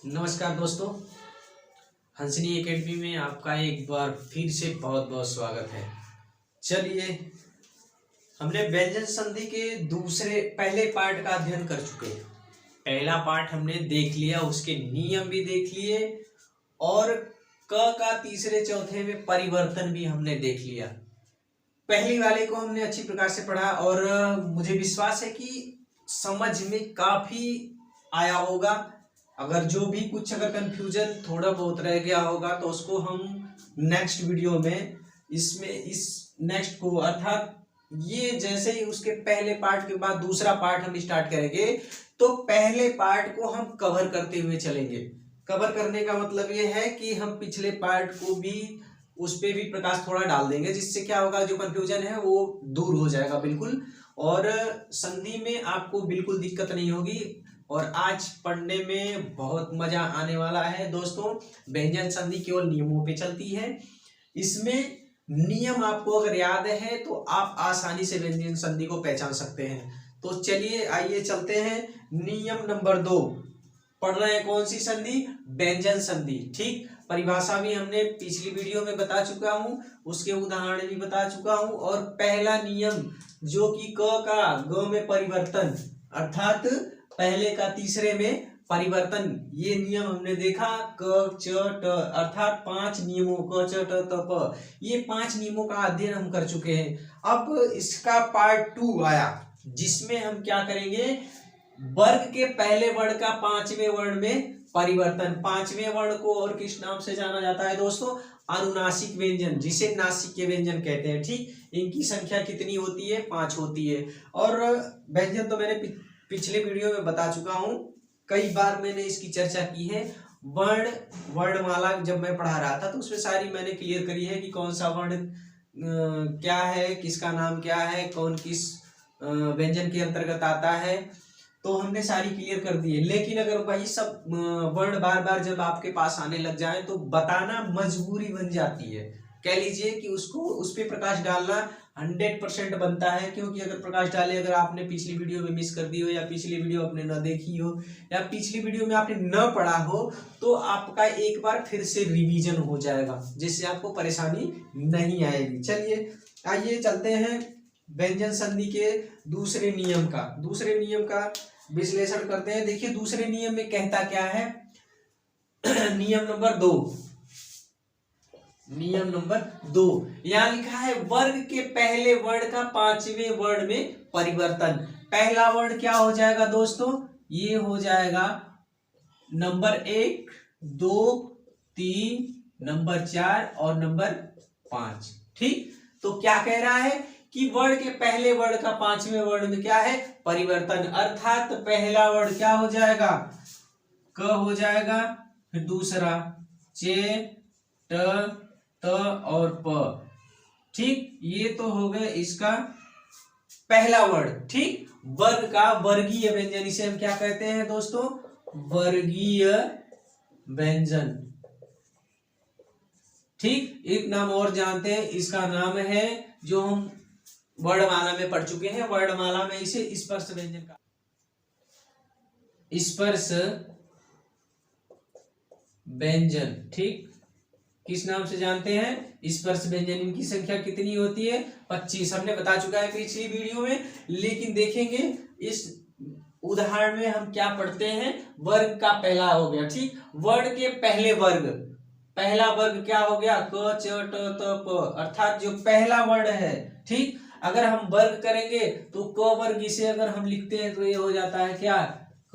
नमस्कार दोस्तों, हंसनी एकेडमी में आपका एक बार फिर से बहुत बहुत स्वागत है। चलिए, हमने व्यंजन संधि के पहले पार्ट का अध्ययन कर चुके हैं। पहला पार्ट हमने देख लिया, उसके नियम भी देख लिए और क का तीसरे चौथे में परिवर्तन भी हमने देख लिया। पहली वाले को हमने अच्छी प्रकार से पढ़ा और मुझे विश्वास है कि समझ में काफी आया होगा। अगर जो भी कुछ कंफ्यूजन थोड़ा बहुत रह गया होगा तो उसको हम नेक्स्ट वीडियो में इस नेक्स्ट को अर्थात ये जैसे ही उसके पहले पार्ट के बाद दूसरा पार्ट हम स्टार्ट करेंगे तो पहले पार्ट को हम कवर करते हुए चलेंगे। कवर करने का मतलब ये है कि हम पिछले पार्ट को भी उस पे भी प्रकाश थोड़ा डाल देंगे, जिससे क्या होगा, जो कंफ्यूजन है वो दूर हो जाएगा बिल्कुल, और संधि में आपको बिल्कुल दिक्कत नहीं होगी। और आज पढ़ने में बहुत मजा आने वाला है दोस्तों। व्यंजन संधि केवल नियमों पे चलती है। इसमें नियम आपको अगर याद है तो आप आसानी से व्यंजन संधि को पहचान सकते हैं। तो चलिए आइए चलते हैं। नियम नंबर 2 पढ़ रहे हैं। कौन सी संधि? व्यंजन संधि। ठीक, परिभाषा भी हमने पिछली वीडियो में बता चुका हूं, उसके उदाहरण भी बता चुका हूं। और पहला नियम जो कि क का ग में परिवर्तन अर्थात पहले का तीसरे में परिवर्तन, ये नियम हमने देखा। क च ट अर्थात 5 नियमों क च ट त प, ये 5 नियमों का अध्ययन हम कर चुके हैं। अब इसका पार्ट 2 आया, जिसमें हम क्या करेंगे, वर्ग के पहले वर्ण का 5वें वर्ण में परिवर्तन। 5वें वर्ण को और किस नाम से जाना जाता है दोस्तों? अनुनासिक व्यंजन, जिसे नासिक व्यंजन कहते हैं। ठीक, इनकी संख्या कितनी होती है? 5 होती है। और व्यंजन तो मैंने पिछले वीडियो में बता चुका हूं, कई बार मैंने इसकी चर्चा की है। वर्णमाला जब मैं पढ़ा रहा था तो उसमें सारी मैंने क्लियर करी है कि कौन सा वर्ण क्या है, किसका नाम क्या है, कौन किस व्यंजन के अंतर्गत आता है, तो हमने सारी क्लियर कर दी है। लेकिन अगर वही सब वर्ण बार बार जब आपके पास आने लग जाए तो बताना मजबूरी बन जाती है। कह लीजिए कि उसको उस पर प्रकाश डालना 100% बनता है, क्योंकि अगर प्रकाश डाले, अगर आपने पिछली वीडियो में मिस कर दी हो या पिछली वीडियो आपने न देखी हो या पिछली वीडियो में आपने न पढ़ा हो, तो आपका एक बार फिर से रिवीजन हो जाएगा, जिससे आपको परेशानी नहीं आएगी। चलिए आइए चलते हैं व्यंजन संधि के दूसरे नियम का विश्लेषण करते हैं। देखिए दूसरे नियम में कहता क्या है। नियम नंबर 2 यहां लिखा है, वर्ग के पहले वर्ण का 5वें वर्ण में परिवर्तन। पहला वर्ण क्या हो जाएगा दोस्तों? ये हो जाएगा नंबर 1, 2, 3, नंबर 4 और नंबर 5। ठीक, तो क्या कह रहा है कि वर्ण के पहले वर्ण का 5वें वर्ण में क्या है? परिवर्तन। अर्थात पहला वर्ण क्या हो जाएगा? क हो जाएगा, फिर दूसरा चे, ट, त और प। ठीक, ये तो हो गए इसका पहला वर्ण। ठीक, वर्ग का वर्गीय व्यंजन, इसे हम क्या कहते हैं दोस्तों? वर्गीय व्यंजन। ठीक, एक नाम और जानते हैं, इसका नाम है, जो हम वर्णमाला में पढ़ चुके हैं, वर्णमाला में इसे स्पर्श व्यंजन का स्पर्श व्यंजन। ठीक, किस नाम से जानते हैं? स्पर्श व्यंजन। इनकी संख्या कितनी होती है? 25। हमने बता चुका है पिछली वीडियो में। लेकिन देखेंगे इस उदाहरण में हम क्या पढ़ते हैं। वर्ग का पहला हो गया। ठीक, वर्ण के पहले वर्ग, पहला वर्ग क्या हो गया? क च ट त प, अर्थात जो पहला वर्ण है। ठीक, अगर हम वर्ग करेंगे तो क वर्ग, इसे अगर हम लिखते हैं तो ये हो जाता है क्या?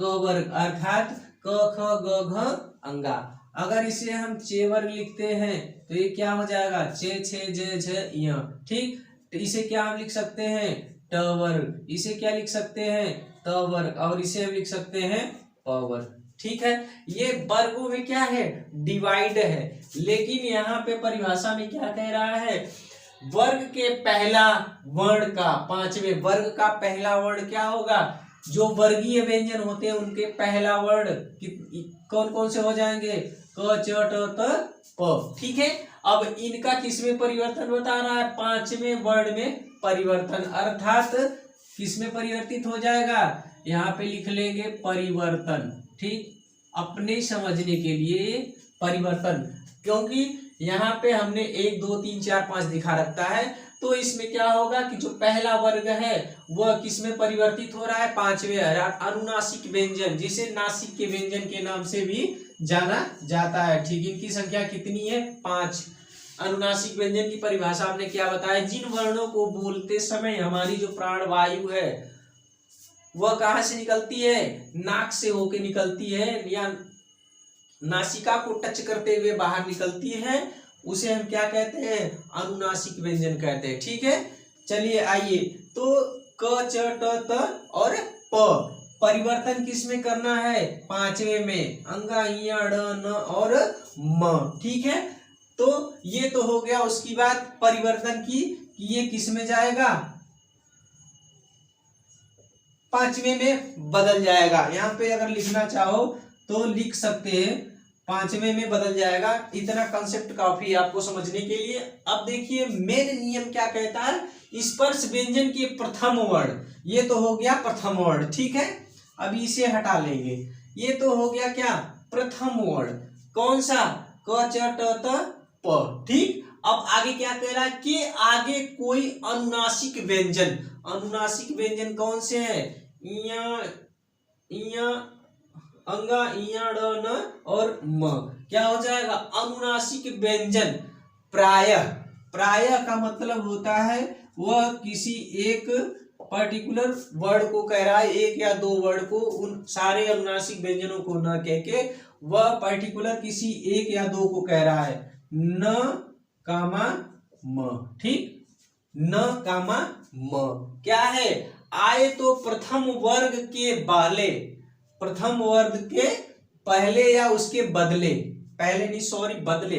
क वर्ग, अर्थात क ख ग घ अंगा। अगर इसे हम चे वर्ग लिखते हैं तो ये क्या हो जाएगा? चे छे जे झ य। ठीक, तो इसे क्या हम लिख सकते हैं? ट वर्ग। इसे क्या लिख सकते हैं? त वर्ग। और इसे हम लिख सकते हैं प वर्ग। ठीक है, ये वर्गों में क्या है? डिवाइड है। लेकिन यहाँ पे परिभाषा में क्या कह रहा है? वर्ग के पहला वर्ण का 5वें वर्ग का पहला वर्ण क्या होगा? जो वर्गीय व्यंजन होते हैं उनके पहला वर्ण कौन कौन से हो जाएंगे? क च ट त प। ठीक है, अब इनका किसमें परिवर्तन बता रहा है? 5वें वर्ण में परिवर्तन, अर्थात किसमें परिवर्तित हो जाएगा? यहाँ पे लिख लेंगे परिवर्तन। ठीक, अपने समझने के लिए परिवर्तन, क्योंकि यहाँ पे हमने 1 2 3 4 5 दिखा रखा है, तो इसमें क्या होगा कि जो पहला वर्ग है वह किसमें परिवर्तित हो रहा है, पांचवें अनुनासिक व्यंजन, जिसे नासिक के व्यंजन के नाम से भी जाना जाता है। ठीक, इनकी संख्या कितनी है, 5। अनुनासिक व्यंजन की परिभाषा आपने क्या बताया, जिन वर्णों को बोलते समय हमारी जो प्राण वायु है वह कहाँ से निकलती है, नाक से होके निकलती है या नासिका को टच करते हुए बाहर निकलती है, उसे हम क्या कहते हैं, अनुनासिक व्यंजन कहते हैं। ठीक है, चलिए आइए, तो क च ट त और प परिवर्तन किस में करना है, पांचवें में, अंगा इया ड न और म। ठीक है, तो ये तो हो गया। उसकी बात परिवर्तन की कि ये किस में जाएगा, पांचवें में बदल जाएगा। यहाँ पे अगर लिखना चाहो तो लिख सकते हैं, पांचवें में बदल जाएगा। इतना कंसेप्ट काफी आपको समझने के लिए। अब देखिए मेन नियम क्या कहता है, स्पर्श व्यंजन के प्रथम वर्ण, ये तो हो गया प्रथम वर्ण। ठीक है, अब इसे हटा लेंगे, ये तो हो गया क्या, प्रथम वर्ण। कौन सा, क च ट त प। ठीक, अब आगे क्या कह रहा है कि आगे कोई अनुनासिक व्यंजन, अनुनासिक व्यंजन कौन से है, इया इया अंगा इया ड न और म, क्या हो जाएगा, अनुनासिक व्यंजन। प्रायः, प्रायः का मतलब होता है वह किसी एक पर्टिकुलर वर्ड को कह रहा है, एक या दो वर्ड को, उन सारे अनुनासिक व्यंजनों को न कह के वह पर्टिकुलर किसी एक या दो को कह रहा है, न कामा म। ठीक, न कामा म क्या है, आए तो प्रथम वर्ग के पहले, प्रथम वर्ग के पहले या उसके बदले, पहले नहीं सॉरी बदले,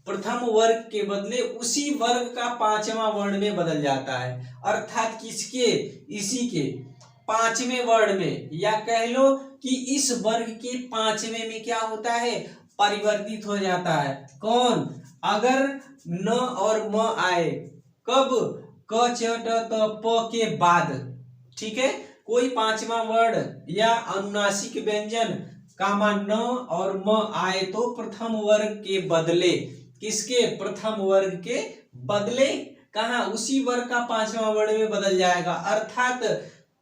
प्रथम वर्ग के बदले उसी वर्ग का पांचवा वर्ण में बदल जाता है। अर्थात किसके, इसी के पांचवें वर्ण में, या कह लो कि इस वर्ग के पांचवें में क्या होता है, परिवर्तित हो जाता है। कौन, अगर न और म आए, कब, क च ट त प के बाद। ठीक है, कोई पांचवा वर्ण या अनुनासिक व्यंजन कामा न और म आए तो प्रथम वर्ग के बदले, किसके, प्रथम वर्ग के बदले, कहा, उसी वर्ग का पांचवा वर्ण में बदल जाएगा। अर्थात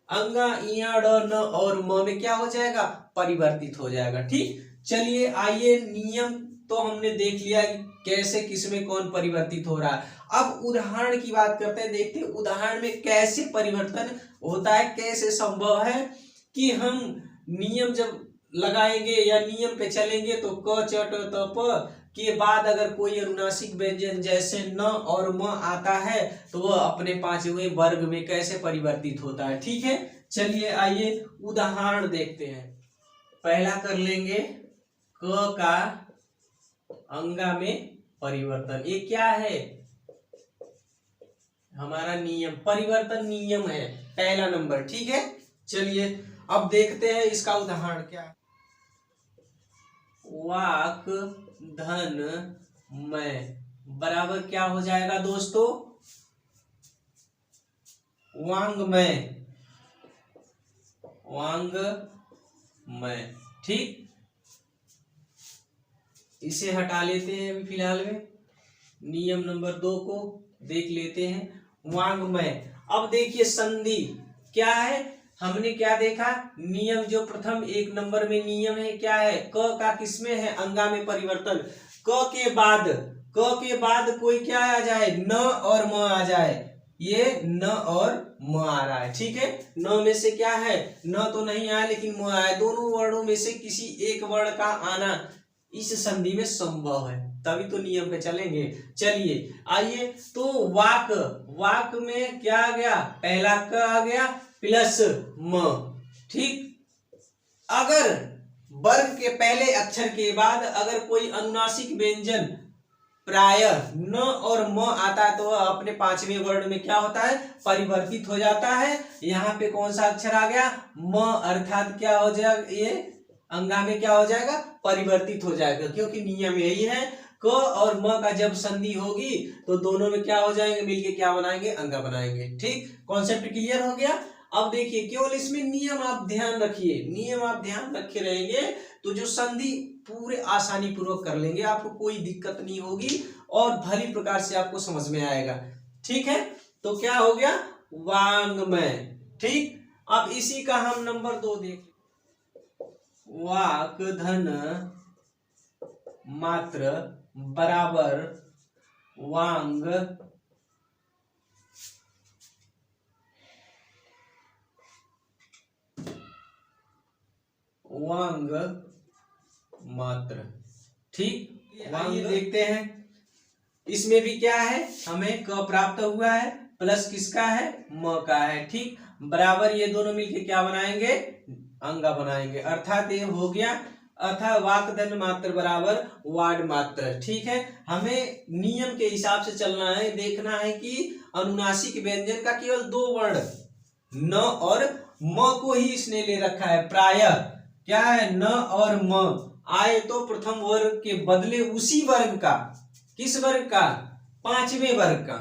अंगा इया ड न और म में क्या हो जाएगा, परिवर्तित हो जाएगा। ठीक, चलिए आइए, नियम तो हमने देख लिया कि कैसे किसमें कौन परिवर्तित हो रहा है। अब उदाहरण की बात करते हैं, देखते हैं उदाहरण में कैसे परिवर्तन होता है, कैसे संभव है कि हम नियम जब लगाएंगे या नियम पे चलेंगे तो क च ट त प के बाद अगर कोई अनुनासिक व्यंजन जैसे न और म आता है तो वह अपने पांचवें वर्ग में कैसे परिवर्तित होता है। ठीक है, चलिए आइए उदाहरण देखते हैं। पहला कर लेंगे क का अंगा में परिवर्तन। ये क्या है, हमारा नियम, परिवर्तन नियम है, पहला नंबर। ठीक है, चलिए अब देखते हैं इसका उदाहरण क्या है। वाक धन मैं बराबर क्या हो जाएगा दोस्तों, वांग्मय, वांग्मय। ठीक, इसे हटा लेते हैं अभी फिलहाल में, नियम नंबर 2 को देख लेते हैं, वांग्मय। अब देखिए संधि क्या है, हमने क्या देखा, नियम जो प्रथम 1 नंबर में नियम है क्या है, क का किसमें है, अंगा में परिवर्तन। क के बाद कोई क्या आ जाए, न और म आ जाए, ये न और म आ रहा है। ठीक है, न में से क्या है, न तो नहीं आया लेकिन म आया, दोनों वर्णों में से किसी एक वर्ण का आना इस संधि में संभव है, तभी तो नियम पे चलेंगे। चलिए आइए, तो वाक, वाक में क्या आ गया, पहला क आ गया प्लस म। ठीक, अगर वर्ग के पहले अक्षर के बाद अगर कोई अनुनासिक व्यंजन प्रायः न और म आता है तो वह अपने पांचवें वर्ण में क्या होता है, परिवर्तित हो जाता है। यहाँ पे कौन सा अक्षर आ गया, म, अर्थात क्या हो जाएगा, ये अंगा में क्या हो जाएगा, परिवर्तित हो जाएगा, क्योंकि नियम यही है, क और म का जब संधि होगी तो दोनों में क्या हो जाएंगे, मिलके क्या बनाएंगे, अंगा बनाएंगे। ठीक, कॉन्सेप्ट क्लियर हो गया। अब देखिए केवल इसमें नियम आप ध्यान रखिए, नियम आप ध्यान रखे रहेंगे तो जो संधि पूरे आसानी पूर्वक कर लेंगे, आपको कोई दिक्कत नहीं होगी और भली प्रकार से आपको समझ में आएगा। ठीक है, तो क्या हो गया, वांग्मय। ठीक, अब इसी का हम नंबर 2 देख, वाक धन मात्र बराबर वांग वांग मात्र। ठीक, वांग देखते हैं, इसमें भी क्या है, हमें क प्राप्त हुआ है, प्लस किसका है, म का है। ठीक, बराबर ये दोनों मिलके क्या बनाएंगे, अंगा बनाएंगे, अर्थात ये हो गया, अर्थात वाकधन मात्र बराबर वाड मात्र। ठीक है, हमें नियम के हिसाब से चलना है, देखना है कि अनुनासिक व्यंजन का केवल 2 वर्ण न और म को ही इसने ले रखा है। प्रायः क्या है, न और म आए तो प्रथम वर्ग के बदले उसी वर्ग का, किस वर्ग का, पांचवें वर्ग का,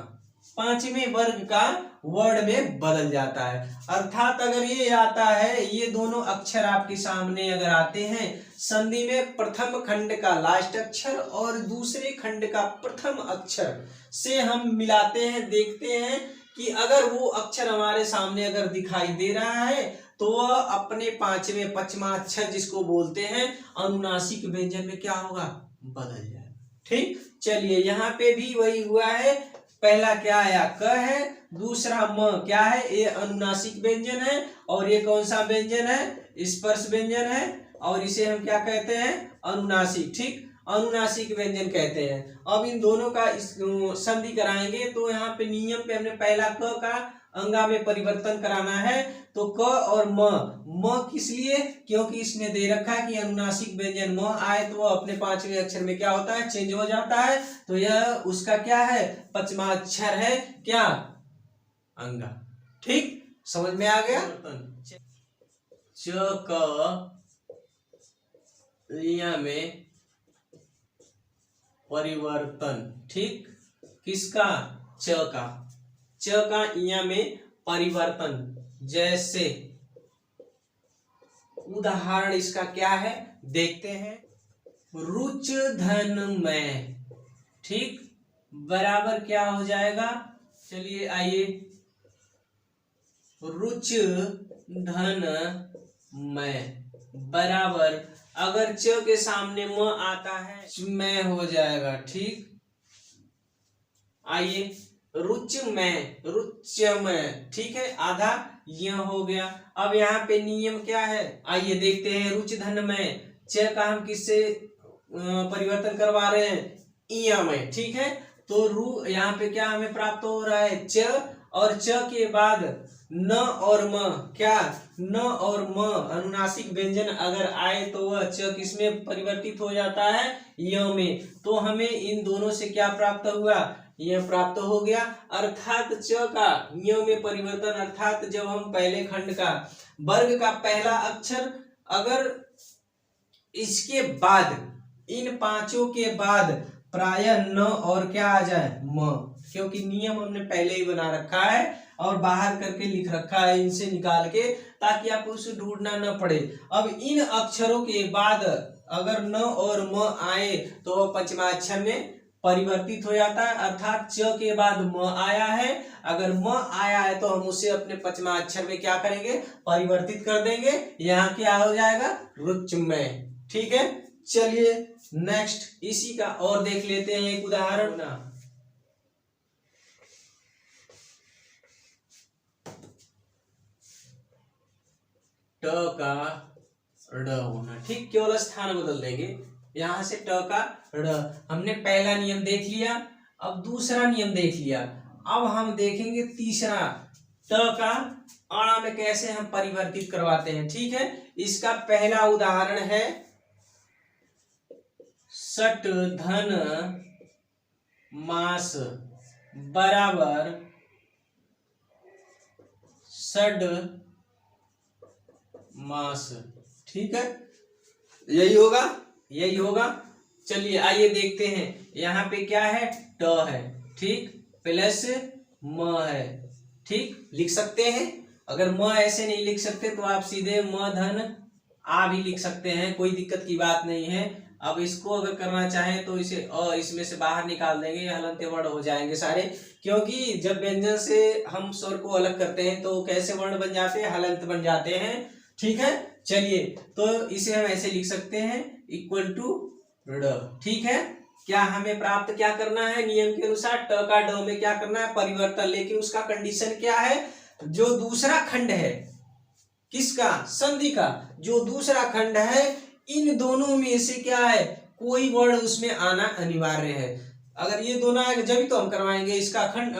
पांचवें वर्ग का वर्ड में बदल जाता है। अर्थात अगर ये आता है, ये दोनों अक्षर आपके सामने अगर आते हैं, संधि में प्रथम खंड का लास्ट अक्षर और दूसरे खंड का प्रथम अक्षर से हम मिलाते हैं, देखते हैं कि अगर वो अक्षर हमारे सामने अगर दिखाई दे रहा है तो वह अपने पांचवें पचमा अक्षर जिसको बोलते हैं अनुनासिक व्यंजन में क्या होगा, बदल जाएगा। ठीक, चलिए यहाँ पे भी वही हुआ है, पहला क्या आया, क है, दूसरा म क्या है, ये अनुनासिक व्यंजन है और ये कौन सा व्यंजन है, स्पर्श व्यंजन है और इसे हम क्या कहते हैं, अनुनासिक। ठीक, अनुनासिक व्यंजन कहते हैं। अब इन दोनों का संधि कराएंगे तो यहाँ पे नियम पे हमने पहला क का अंगा में परिवर्तन कराना है, तो क और म किस लिए, क्योंकि इसने दे रखा है कि अनुनासिक व्यंजन म आए तो वह अपने पांचवें अक्षर में क्या होता है, चेंज हो जाता है, तो यह उसका क्या है, पचमा अक्षर है, क्या, अंगा। ठीक, समझ में आ गया। च क लिया में परिवर्तन। ठीक, किसका, च का, च का इया में परिवर्तन। जैसे उदाहरण इसका क्या है, देखते हैं, रुच धन में। ठीक, बराबर क्या हो जाएगा, चलिए आइए, रुच धन में बराबर, अगर च के सामने म आता है में हो जाएगा। ठीक, आइए, रुच में, रुच में। ठीक है, आधा यह हो गया। अब यहाँ पे नियम क्या है, आइए देखते हैं, रुच धन में च का हम किससे परिवर्तन करवा रहे हैं, इया में। ठीक है, तो रू यहाँ पे क्या हमें प्राप्त हो रहा है, च, और च के बाद न और म, क्या, न और म अनुनासिक व्यंजन अगर आए तो वह च किसमें परिवर्तित हो जाता है, य में। तो हमें इन दोनों से क्या प्राप्त हुआ, यह प्राप्त हो गया। अर्थात च का य में परिवर्तन, अर्थात जब हम पहले खंड का वर्ग का पहला अक्षर अगर इसके बाद, इन पांचों के बाद प्रायः न और क्या आ जाए, म, क्योंकि नियम हमने पहले ही बना रखा है और बाहर करके लिख रखा है इनसे निकाल के, ताकि आपको उसे ढूंढना न पड़े। अब इन अक्षरों के बाद अगर न और म आए तो वह पचमा अक्षर में परिवर्तित हो जाता है, अर्थात च के बाद म आया है, अगर म आया है तो हम उसे अपने पचमा अक्षर में क्या करेंगे, परिवर्तित कर देंगे, यहाँ क्या हो जाएगा, रुच में। ठीक है, चलिए नेक्स्ट इसी का और देख लेते हैं एक उदाहरण ना। ट का ड़ होना। ठीक, केवल स्थान बदल देंगे, यहां से ट का ड़। हमने पहला नियम देख लिया, अब दूसरा नियम देख लिया, अब हम देखेंगे तीसरा, ट का अणा में कैसे हम परिवर्तित करवाते हैं। ठीक है, इसका पहला उदाहरण है, सट धन मास बराबर षड मास। ठीक है, यही होगा, यही होगा। चलिए आइए देखते हैं, यहाँ पे क्या है, ट है, ठीक, प्लस म है। ठीक, लिख सकते हैं, अगर म ऐसे नहीं लिख सकते तो आप सीधे म धन आ भी लिख सकते हैं, कोई दिक्कत की बात नहीं है। अब इसको अगर करना चाहें तो इसे इसमें से बाहर निकाल देंगे, हलंत वर्ण हो जाएंगे सारे, क्योंकि जब व्यंजन से हम स्वर को अलग करते हैं तो कैसे वर्ण बन जाते हैं, हलंत बन जाते हैं। ठीक है, चलिए तो इसे हम ऐसे लिख सकते हैं इक्वल टू ड। ठीक है, क्या हमें प्राप्त क्या करना है, नियम के अनुसार ट का ड में क्या करना है, परिवर्तन। लेकिन उसका कंडीशन क्या है, जो दूसरा खंड है किसका, संधि का, जो दूसरा खंड है इन दोनों में से क्या है, कोई वर्ण उसमें आना अनिवार्य है। अगर ये दोनों आएगा जब तो हम करवाएंगे इसका खंड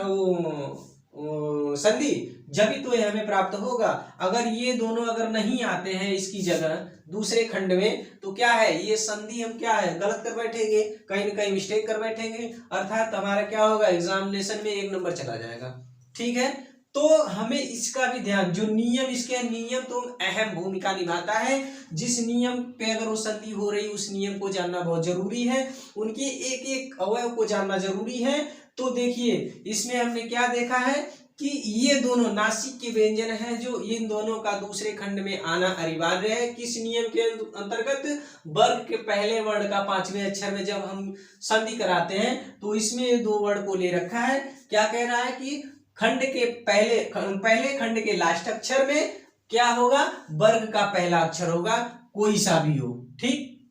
संधि, जब तो ये हमें प्राप्त होगा। अगर ये दोनों अगर नहीं आते हैं इसकी जगह दूसरे खंड में तो क्या है, ये संधि हम क्या है गलत कर बैठेंगे, कहीं ना कहीं मिस्टेक कर बैठेंगे, अर्थात हमारा क्या होगा, एग्जामिनेशन में 1 नंबर चला जाएगा। ठीक है, तो हमें इसका भी ध्यान, जो नियम इसके नियम तो अहम भूमिका निभाता है। जिस नियम पे अगर वो संधि हो रही उस नियम को जानना बहुत जरूरी है, उनके एक एक अवयव को जानना जरूरी है। तो देखिए इसमें हमने क्या देखा है कि ये दोनों नासिक के व्यंजन हैं, जो इन दोनों का दूसरे खंड में आना अनिवार्य है। किस नियम के अंतर्गत, वर्ग के पहले वर्ण का 5वें अक्षर में जब हम संधि कराते हैं तो इसमें 2 वर्ण को ले रखा है। क्या कह रहा है कि खंड के पहले खंड के लास्ट अक्षर में क्या होगा, वर्ग का पहला अक्षर होगा, कोई सा भी हो। ठीक,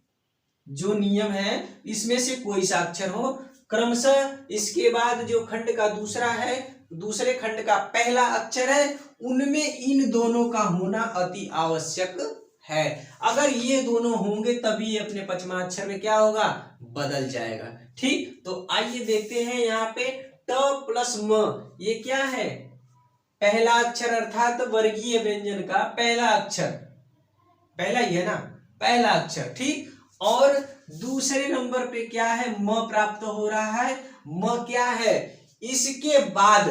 जो नियम है इसमें से कोई सा अक्षर हो, क्रमशः इसके बाद जो खंड का दूसरा है, दूसरे खंड का पहला अक्षर है, उनमें इन दोनों का होना अति आवश्यक है। अगर ये दोनों होंगे तभी अपने पंचमाक्षर में क्या होगा, बदल जाएगा। ठीक, तो आइए देखते हैं यहाँ पे ट प्लस म, ये क्या है, पहला अक्षर अर्थात वर्गीय व्यंजन का पहला अक्षर, पहला ही है ना, पहला अक्षर। ठीक, और दूसरे नंबर पे क्या है, म प्राप्त हो रहा है। म क्या है, इसके बाद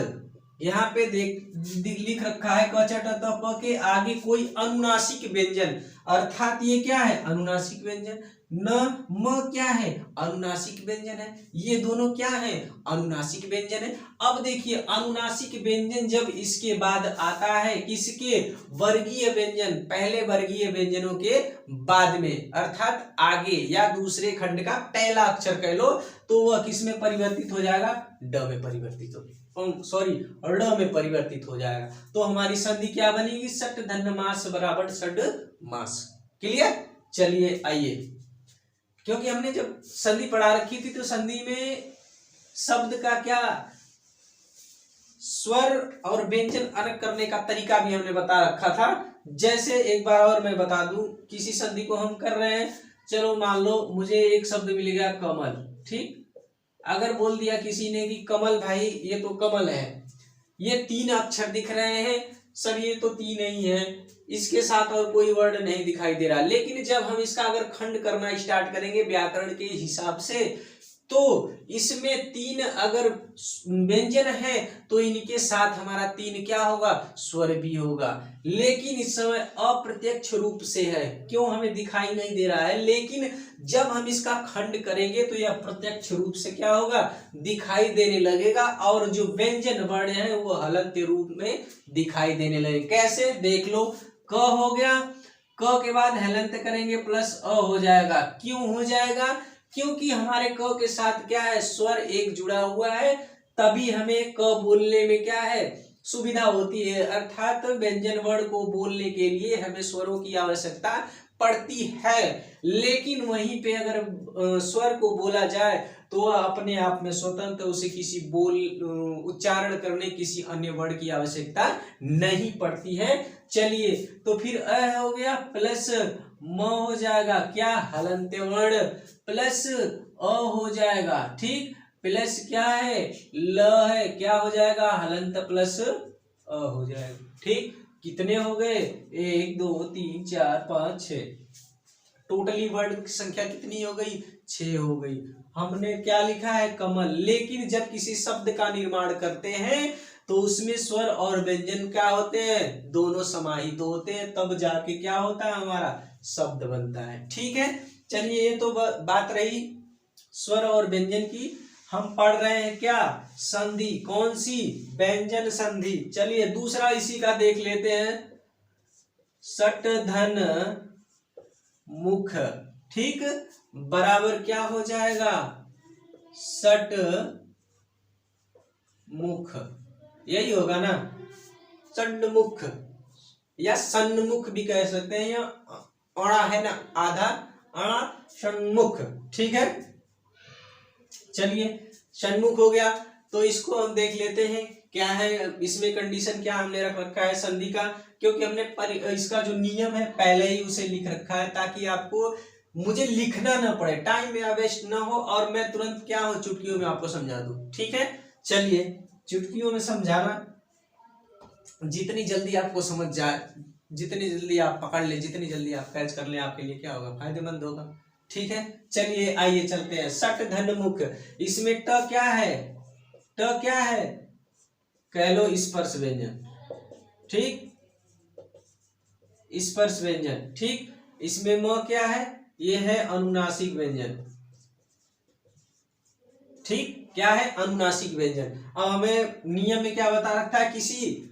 यहाँ पे लिख रखा है क च ट त प के आगे कोई अनुनासिक व्यंजन, अर्थात ये क्या है, अनुनासिक व्यंजन। न म क्या है, अनुनासिक व्यंजन है। ये दोनों क्या है, अनुनासिक व्यंजन है। अब देखिए अनुनासिक व्यंजन जब इसके बाद आता है किसके, वर्गीय व्यंजन, पहले वर्गीय व्यंजनों के बाद में, अर्थात आगे या दूसरे खंड का पहला अक्षर कह लो, तो वह किस में परिवर्तित हो जाएगा, ड में परिवर्तित हो, सॉरी ड में परिवर्तित हो जाएगा। तो हमारी संधि क्या बनेगी, सट धन्य मास बराबर षड मास। क्लियर, चलिए आइए, क्योंकि हमने जब संधि पढ़ा रखी थी तो संधि में शब्द का क्या, स्वर और व्यंजन अलग करने का तरीका भी हमने बता रखा था। जैसे एक बार और मैं बता दूं, किसी संधि को हम कर रहे हैं, चलो मान लो मुझे एक शब्द मिल गया कमल। ठीक, अगर बोल दिया किसी ने कि कमल भाई ये तो कमल है, ये 3 अक्षर दिख रहे हैं सर, ये तो 3 ही है, इसके साथ और कोई वर्ड नहीं दिखाई दे रहा। लेकिन जब हम इसका अगर खंड करना स्टार्ट करेंगे व्याकरण के हिसाब से, तो इसमें 3 अगर व्यंजन है तो इनके साथ हमारा 3 क्या होगा, स्वर भी होगा। लेकिन इस समय अप्रत्यक्ष रूप से है, क्यों हमें दिखाई नहीं दे रहा है, लेकिन जब हम इसका खंड करेंगे तो यह प्रत्यक्ष रूप से क्या होगा, दिखाई देने लगेगा, और जो व्यंजन वर्ण है वो हलंत रूप में दिखाई देने लगेगा। कैसे, देख लो, क हो गया, क के बाद हलंत करेंगे प्लस अ हो जाएगा। क्यों हो जाएगा, क्योंकि हमारे क के साथ क्या है, स्वर एक जुड़ा हुआ है, तभी हमें क बोलने में क्या है, सुविधा होती है। अर्थात व्यंजन वर्ण को बोलने के लिए हमें स्वरों की आवश्यकता पड़ती है। लेकिन वहीं पे अगर स्वर को बोला जाए तो वह अपने आप में स्वतंत्र, उसे किसी उच्चारण करने किसी अन्य वर्ण की आवश्यकता नहीं पड़ती है। चलिए, तो फिर अ हो गया प्लस म हो जाएगा क्या, हलंत वर्ण, प्लस अ हो जाएगा। ठीक, प्लस क्या है, ल है, क्या हो जाएगा, हलंत प्लस अ हो जाएगा। ठीक, कितने हो गए, 1 2 3 4 5 6, टोटली वर्ड की संख्या कितनी हो गई, 6 हो गई। हमने क्या लिखा है, कमल। लेकिन जब किसी शब्द का निर्माण करते हैं तो उसमें स्वर और व्यंजन क्या होते हैं, दोनों समाहित होते हैं, तब जाके क्या होता है, हमारा शब्द बनता है। ठीक है, चलिए ये तो बात रही स्वर और व्यंजन की। हम पढ़ रहे हैं क्या, संधि, कौन सी, व्यंजन संधि। चलिए दूसरा इसी का देख लेते हैं, सट धन मुख, ठीक, बराबर क्या हो जाएगा, सट मुख, यही होगा ना, सन्मुख या सन्मुख भी कह सकते हैं, या अड़ा है ना आधा, अड़ा सन्मुख, ठीक है। चलिए सन्मुख हो गया, तो इसको हम देख लेते हैं क्या है, इसमें कंडीशन क्या हमने रख रखा है संधि का, क्योंकि हमने इसका जो नियम है पहले ही उसे लिख रखा है, ताकि आपको मुझे लिखना ना पड़े, टाइम मेरा वेस्ट ना हो, और मैं तुरंत क्या हो चुटकियों में आपको समझा दूं, ठीक है। चलिए चुटकियों में समझाना, जितनी जल्दी आपको समझ जाए, जितनी जल्दी आप पकड़ ले, जितनी जल्दी आप कैच कर ले, आपके लिए क्या होगा, फायदेमंद होगा, ठीक है। चलिए आइए चलते हैं, सट धन मुख, इसमें ट क्या है, ट क्या है, कह लो स्पर्श व्यंजन, ठीक, स्पर्श व्यंजन, ठीक। इसमें म क्या है, ये है अनुनासिक व्यंजन, ठीक, क्या है, अनुनासिक व्यंजन। अब हमें नियम में क्या बता रखा है, किसी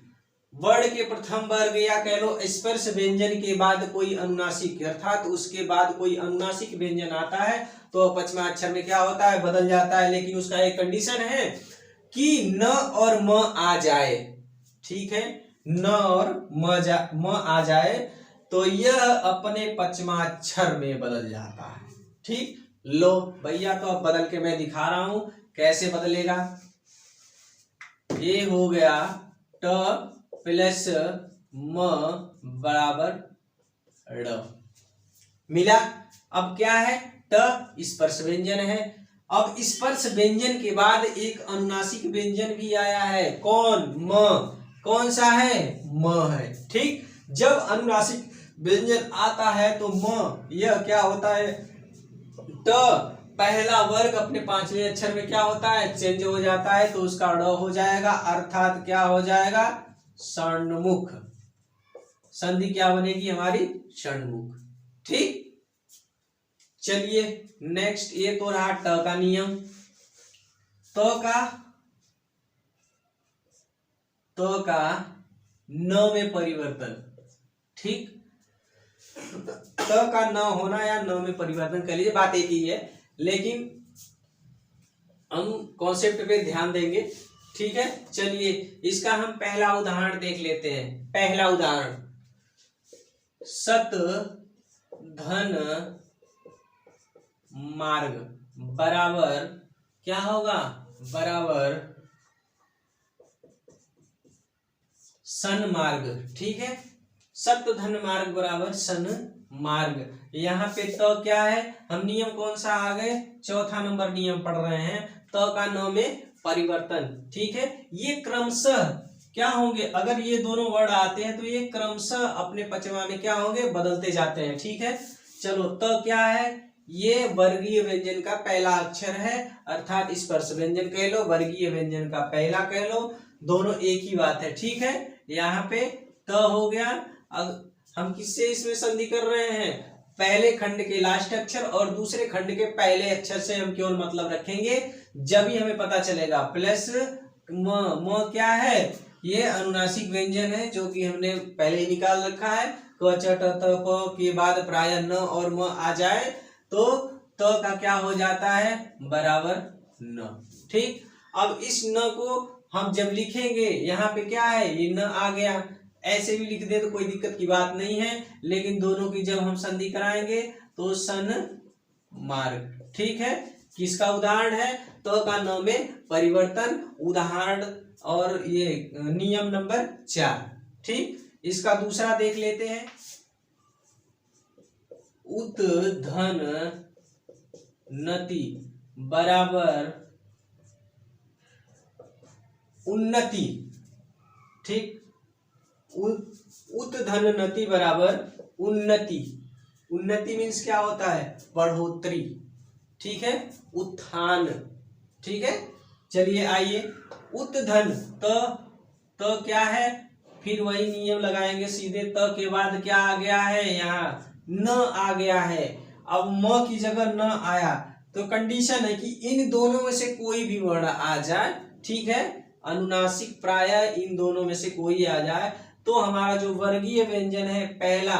वर्ण के प्रथम वर्ग या कह लो स्पर्श व्यंजन के बाद कोई अनुनासिक, अर्थात उसके बाद कोई अनुनासिक व्यंजन आता है तो पचमा अक्षर में क्या होता है, बदल जाता है, लेकिन उसका एक कंडीशन है कि न और म आ जाए, ठीक है, न और म आ जाए तो यह अपने पचमाक्षर में बदल जाता है, ठीक। लो भैया, तो अब बदल के मैं दिखा रहा हूं कैसे बदलेगा। ये हो गया ट प्लस म बराबर ड़, मिला। अब क्या है, ट स्पर्श व्यंजन है। अब स्पर्श व्यंजन के बाद एक अनुनासिक व्यंजन भी आया है, कौन, म, कौन सा है, म है, ठीक। जब अनुनासिक व्यंजन आता है तो म, यह क्या होता है, ट पहला वर्ग अपने पांचवें अक्षर में क्या होता है, चेंज हो जाता है, तो उसका ड़ हो जाएगा, अर्थात क्या हो जाएगा, षण्मुख, संधि क्या बनेगी हमारी, षण्मुख, ठीक। चलिए नेक्स्ट, ये तो रहा ट का नियम, तो का न में परिवर्तन, ठीक, त का न होना या न में परिवर्तन कर लीजिए, बात एक ही है, लेकिन हम कॉन्सेप्ट पे ध्यान देंगे, ठीक है। चलिए इसका हम पहला उदाहरण देख लेते हैं। पहला उदाहरण, सत धन मार्ग बराबर क्या होगा, बराबर सन मार्ग, ठीक है। सत धन मार्ग बराबर सन मार्ग, यहाँ पे तो क्या है, हम नियम कौन सा आ गए, चौथा नंबर नियम पढ़ रहे हैं, तो का न में परिवर्तन, ठीक है। ये क्रमशः क्या होंगे, अगर ये दोनों वर्ड आते हैं तो ये क्रमशः अपने पचमा में क्या होंगे, बदलते जाते हैं, ठीक है। चलो तो क्या है, ये वर्गीय व्यंजन का पहला अक्षर है, अर्थात स्पर्श व्यंजन कह लो, वर्गीय व्यंजन का पहला कह लो, दोनों एक ही बात है, ठीक है। यहाँ पे त हो गया, अब हम किससे इसमें संधि कर रहे हैं, पहले खंड के लास्ट अक्षर और दूसरे खंड के पहले अक्षर से हम केवल मतलब रखेंगे, जब ही हमें पता चलेगा। प्लस म क्या है, ये अनुनासिक व्यंजन है जो कि हमने पहले ही निकाल रखा है, क च ट त प के बाद प्राय न और म आ जाए तो त का क्या हो जाता है, बराबर न, ठीक। अब इस न को हम जब लिखेंगे, यहाँ पे क्या है, ये न आ गया, ऐसे भी लिख दे तो कोई दिक्कत की बात नहीं है, लेकिन दोनों की जब हम संधि कराएंगे तो सन मार्ग, ठीक है। किसका उदाहरण है, तो का न में परिवर्तन, उदाहरण और ये नियम नंबर 4, ठीक। इसका दूसरा देख लेते हैं, उत धन नति बराबर उन्नति, ठीक। उत धन नति बराबर उन्नति, उन्नति मीन्स क्या होता है, बढ़ोतरी, ठीक है, उत्थान, ठीक है। चलिए आइए, उत धन तो क्या है, फिर वही नियम लगाएंगे सीधे, त के बाद क्या आ गया है, यहाँ न आ गया है। अब म की जगह न आया तो कंडीशन है कि इन दोनों में से कोई भी वर्ण आ जाए, ठीक है, अनुनासिक प्राय इन दोनों में से कोई आ जाए तो हमारा जो वर्गीय व्यंजन है पहला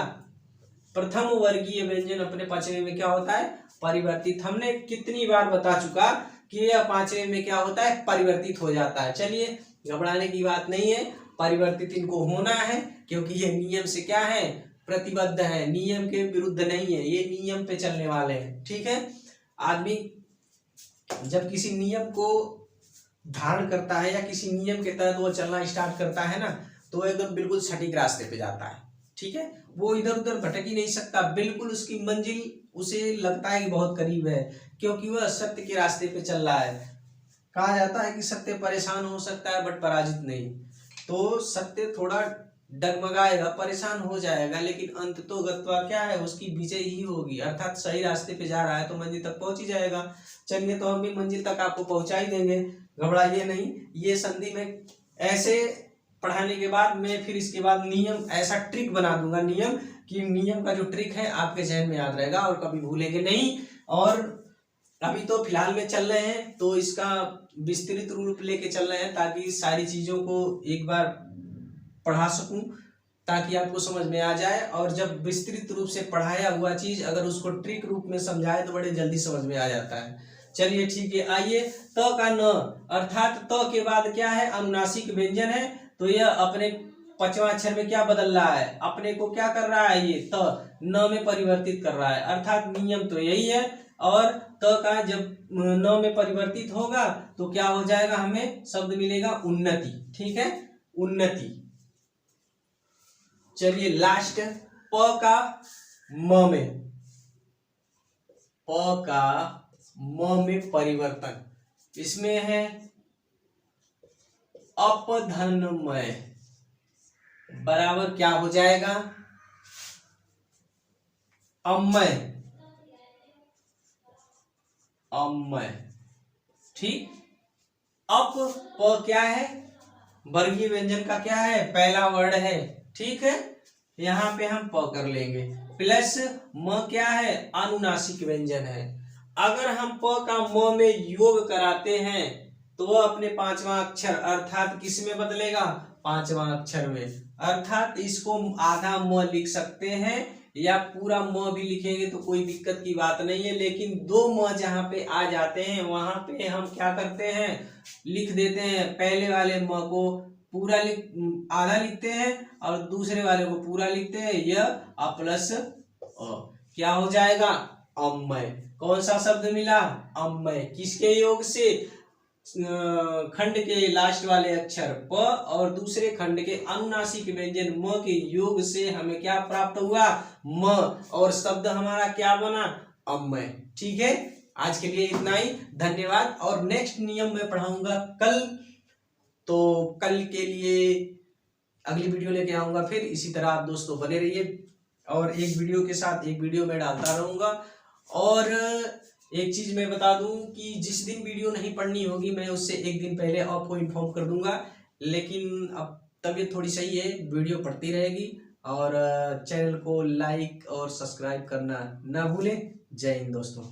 प्रथम वर्गीय व्यंजन अपने पांचवें में क्या होता है, परिवर्तित। हमने कितनी बार बता चुका कि यह पांचवें में क्या होता है, परिवर्तित हो जाता है। चलिए घबराने की बात नहीं है, परिवर्तित इनको होना है क्योंकि ये नियम से क्या है, प्रतिबद्ध है, नियम के विरुद्ध नहीं है, ये नियम पे चलने वाले हैं, ठीक है। आदमी जब किसी नियम को धारण करता है या किसी नियम के तहत वो चलना स्टार्ट करता है ना, तो एकदम बिल्कुल सटीक रास्ते पे जाता है, ठीक है। वो इधर उधर भटक ही नहीं सकता, बिल्कुल उसकी मंजिल उसे लगता है कि बहुत करीब है, क्योंकि वह सत्य के रास्ते पे चल रहा है। कहा जाता है कि सत्य परेशान हो सकता है बट पराजित नहीं। तो सत्य थोड़ा डगमगाएगा, परेशान हो जाएगा, लेकिन अंत तो गत्वा क्या है, उसकी विजय ही होगी, अर्थात सही रास्ते पे जा रहा है तो मंजिल तक पहुंच ही जाएगा। चलिए तो हम भी मंजिल तक आपको पहुंचा ही देंगे, घबराइए नहीं। ये संधि में ऐसे पढ़ाने के बाद मैं फिर इसके बाद नियम ऐसा ट्रिक बना दूंगा, नियम कि नियम का जो ट्रिक है आपके जहन में याद रहेगा और कभी भूलेंगे नहीं। और अभी तो फिलहाल में चल रहे हैं तो इसका विस्तृत रूप लेके चल रहे हैं ताकि सारी चीजों को एक बार पढ़ा सकूं, ताकि आपको समझ में आ जाए। और जब विस्तृत रूप से पढ़ाया हुआ चीज अगर उसको ट्रिक रूप में समझाए तो बड़े जल्दी समझ में आ जाता है। चलिए ठीक है, आइए त का न, अर्थात त के बाद क्या है, अनुनासिक व्यंजन है, तो यह अपने पांचवा अक्षर में क्या बदल रहा है, अपने को क्या कर रहा है, ये त न में परिवर्तित कर रहा है, अर्थात नियम तो यही है। और त का जब न में परिवर्तित होगा तो क्या हो जाएगा, हमें शब्द मिलेगा उन्नति, ठीक है, उन्नति। चलिए लास्ट प का म में, प का म में परिवर्तन, इसमें है अपधन्मय, बराबर क्या हो जाएगा, अम्मय, अम्मय, ठीक। अप प क्या है, वर्गीय व्यंजन का क्या है, पहला वर्ण है, ठीक है, यहाँ पे हम प कर लेंगे, प्लस म क्या है, अनुनासिक व्यंजन है। अगर हम प का म में योग कराते हैं तो वह अपने पांचवा अक्षर अर्थात किस में बदलेगा, पांचवा अक्षर में, अर्थात इसको आधा म लिख सकते हैं या पूरा म भी लिखेंगे तो कोई दिक्कत की बात नहीं है, लेकिन दो म जहाँ पे आ जाते हैं वहां पे हम क्या करते हैं, लिख देते हैं, पहले वाले म को पूरा आधा लिखते हैं और दूसरे वाले को पूरा लिखते हैं, यह अ प्लस अ, क्या हो जाएगा, अम्मय। कौन सा शब्द मिला, अम्मय, किसके योग से, खंड के लास्ट वाले अक्षर प और दूसरे खंड के अनुनासिक व्यंजन म के योग से हमें क्या प्राप्त हुआ, म, और शब्द हमारा क्या बना, अम्मय, ठीक है। आज के लिए इतना ही, धन्यवाद। और नेक्स्ट नियम मैं पढ़ाऊंगा कल, तो कल के लिए अगली वीडियो लेके आऊंगा फिर। इसी तरह आप दोस्तों बने रहिए और एक वीडियो के साथ एक वीडियो में डालता रहूंगा। और एक चीज मैं बता दूं कि जिस दिन वीडियो नहीं पढ़नी होगी मैं उससे एक दिन पहले आपको इन्फॉर्म कर दूंगा, लेकिन अब तबीयत थोड़ी सही है, वीडियो पढ़ती रहेगी। और चैनल को लाइक और सब्सक्राइब करना ना भूलें। जय हिंद दोस्तों।